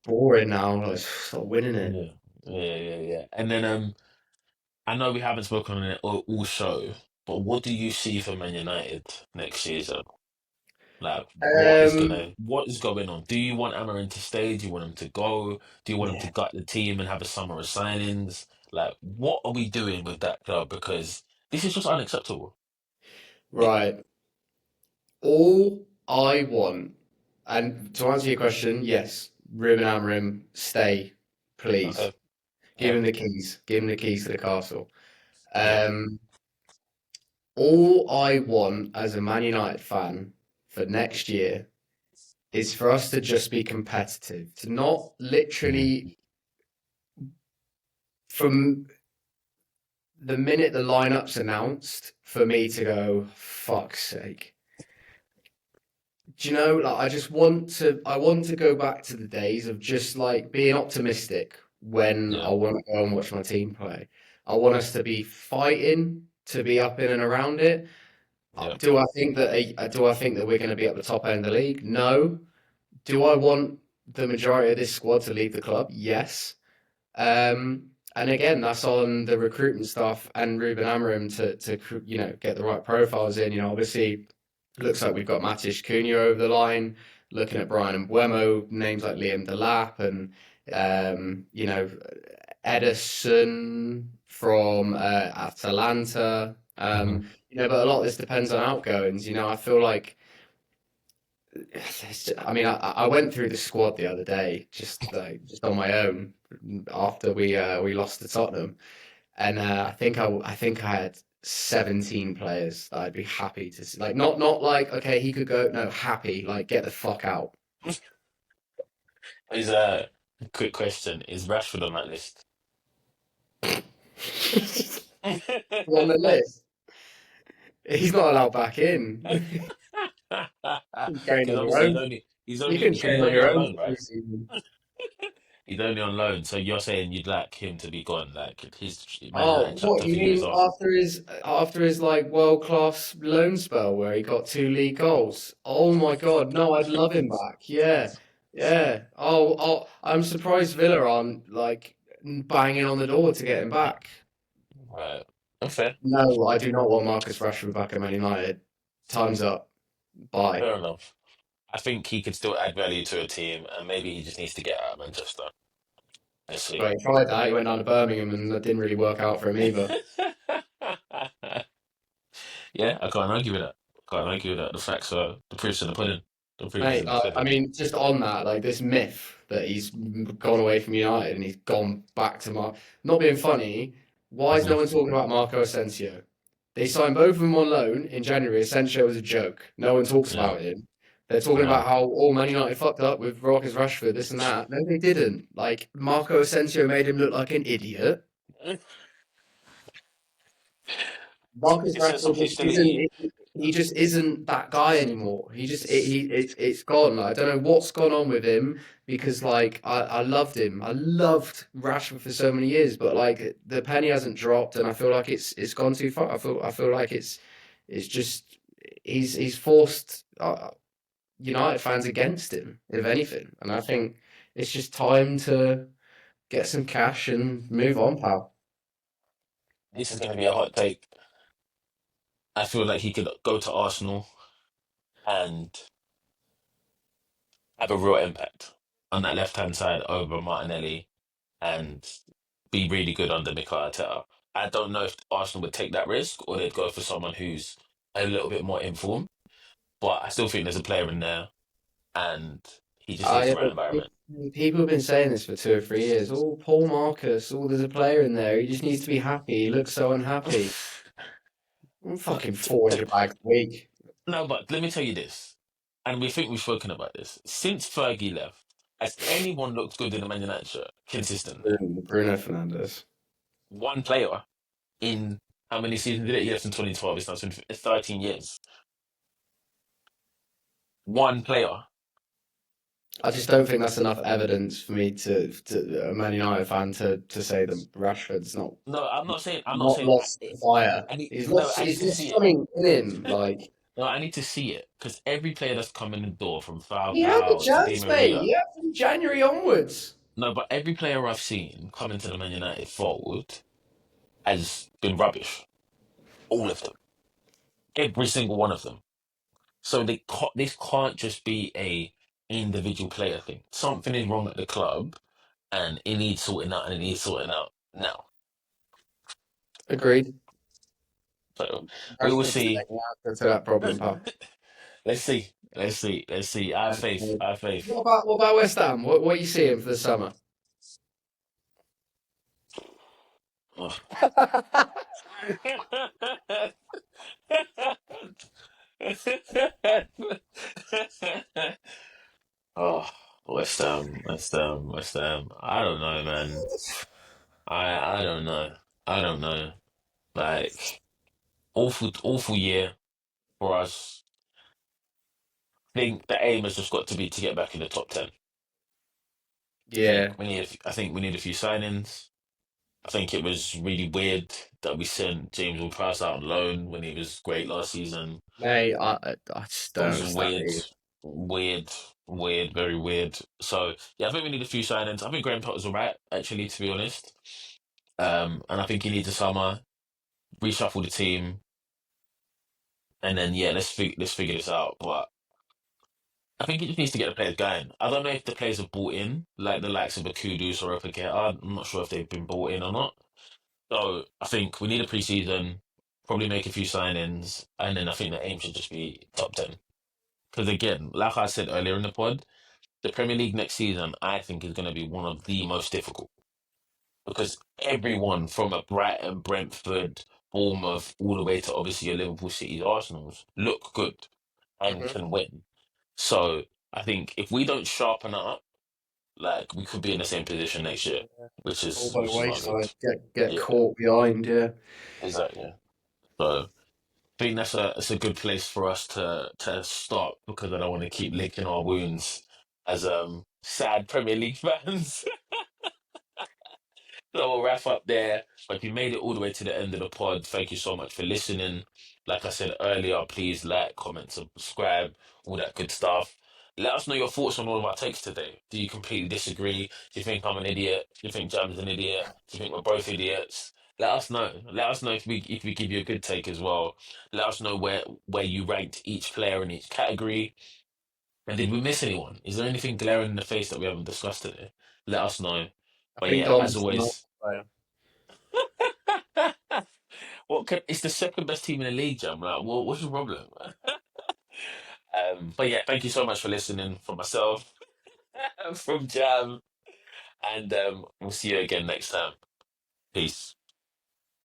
boring now. Like, stop winning it. yeah, yeah. And then I know we haven't spoken on it all show, but what do you see for Man United next season? Like, Um, what is going on? Do you want Amarin to stay? Do you want him to go? Do you want him to yeah, gut the team and have a summer of signings? Like, what are we doing with that club? Because this is just unacceptable. right. All I want, and to answer your question, yes, Ruben Amorim, stay, please. Okay. Give Yeah. him the keys. Give him the keys to the castle. Yeah. Um, all I want as a Man United fan for next year is for us to just be competitive, to not Mhm. literally from the minute the lineup's announced for me to go, fuck's sake. Do you know, like I want to go back to the days of just like being optimistic when I Yeah. want to go and watch my team play. I want us to be fighting to be up in and around it. Yeah. Do I think that we're going to be at the top end of the league? No. Do I want the majority of this squad to leave the club? Yes. And again, that's on the recruitment staff and Ruben Amorim to get the right profiles in. Obviously, looks like we've got Matis Cunha over the line. Looking at Brian and Buemo, names like Liam Delap and Edison from Atalanta. Mhm. But a lot of this depends on outgoings. I feel like I mean, I went through the squad the other day, just on my own after we lost to Tottenham, and I think I had 17 players that I'd be happy to see. Like not like okay he could go, no, happy, like get the fuck out. Is a quick question. Is Rashford on that list? On the list, he's not allowed back in. You can train Because on your obviously own. You can because train he's on only your on own loan, for right? pre-season. He's only on loan. So you're saying you'd like him to be gone, like his Man Oh, United what chapter you for you is mean off. after his like world class loan spell where he got 2 league goals? Oh my God, no, I'd love him back. Yeah, yeah. I'm surprised Villa aren't like banging on the door to get him back. Right. Okay. No, I do not want Marcus Rashford back at Man United. Time's up. Bye. Fair enough. I think he could still add value to a team, and maybe he just needs to get out of Manchester. Let's see. But he tried that. He went down to Birmingham and that didn't really work out for him either. Yeah, I can't argue with that. Can't argue with that. The facts are the proof's in the pudding. The proof is Mate, in the I pudding. mean, just on that, like this myth that he's gone away from United and he's gone back to Not being funny, why is no one Mhm. talking about Marco Asensio? They signed both of them on loan in January. Asensio was a joke. No one talks Yeah. about him. They're talking No. about how all Man United fucked up with Marcus Rashford, this and that. No, they didn't. Like Marco Asensio made him look like an idiot. Marcus Is there some Rashford just hostility? isn't. He just isn't that guy anymore. It's gone. Like, I don't know what's gone on with him because like I loved him. I loved Rashford for so many years, but like the penny hasn't dropped, and I feel like it's gone too far. I feel like it's just he's forced United fans against him, if anything, and I think it's just time to get some cash and move on, pal. This is going to be a hot take. I feel like he could go to Arsenal and have a real impact on that left hand side over Martinelli and be really good under Mikel Arteta. I don't know if Arsenal would take that risk or they'd go for someone who's a little bit more informed, but I still think there's a player in there and he just needs Yeah, the right but environment. people have been saying this for 2 or 3 years. Oh, Paul Marcus. Oh, there's a player in there. He just needs to be happy. He looks so unhappy. Fucking 400 bags a week. No, but let me tell you this, and we think we've spoken about this. Since Fergie left, has anyone looked good in the Man United shirt consistently? Bruno Fernandes. One player in how many seasons did it? Yes, in 2012. It's now 13 years. One player. I just don't think that's enough evidence for me to a Man United fan to say that Rashford's not No, I'm not saying. I'm not not saying. lost the fire. I need. He's No, lost. I need He's to lost see it. something in him. Like No, I need to see it because every player that's come in the door from he had the Falcao to Di chance, mate. Maria. Yeah, from January onwards. No, but every player I've seen come into the Man United fold has been rubbish. All of them. Every single one of them. So this can't just be a individual player thing. Something is wrong at the club, and it needs sorting out, and it needs sorting out now. Agreed. So we will Rashford's the see. answer to that problem, pal. Let's see. Let's see. Let's see. I have faith. I have faith. What about West Ham? What are you seeing for the summer? Oh, West Ham, West Ham, West Ham. I don't know, man. I don't know. I don't know. Like awful year for us. I think the aim has just got to be to get back in the top 10. Yeah, I think we need a few signings. I think it was really weird that we sent James Ward-Prowse out on loan when he was great last season. mate. I just It don't was understand weird, it. weird, very weird. So yeah, I think we need a few signings. I think Graham Potter's alright, actually, to be honest. And I think he needs a summer, reshuffle the team, and then yeah, let's figure this out. But I think he just needs to get the players going. I don't know if the players have bought in, like the likes of a Kudus or a Paqueta. I'm not sure if they've been bought in or not. So I think we need a preseason, probably make a few signings, and then I think the aim should just be top 10. Because again, like I said earlier in the pod, the Premier League next season, I think, is going to be one of the most difficult because everyone from a Brighton, Brentford, Bournemouth, all the way to obviously your Liverpool, City's, Arsenal's look good and Mhm. can win. So I think if we don't sharpen up, like we could be in the same position next year, All by the which is not good. wayside. Get Yeah, caught behind. Yeah. exactly. So I think that's a good place for us to stop because I don't want to keep licking our wounds as sad Premier League fans. So we'll wrap up there. But if you made it all the way to the end of the pod, thank you so much for listening. Like I said earlier, please like, comment, subscribe, all that good stuff. Let us know your thoughts on all of our takes today. Do you completely disagree? Do you think I'm an idiot? Do you think Jam's an idiot? Do you think we're both idiots? Let us know. Let us know if we give you a good take as well. Let us know where you ranked each player in each category. And did we miss anyone? Is there anything glaring in the face that we haven't discussed today? Let us know. I But think yeah, as Don's the nice always. player. It's the second best team in the league, Jam. Like, what's your problem? But yeah, thank you so much for listening from myself, from Jam, and we'll see you again next time. Peace.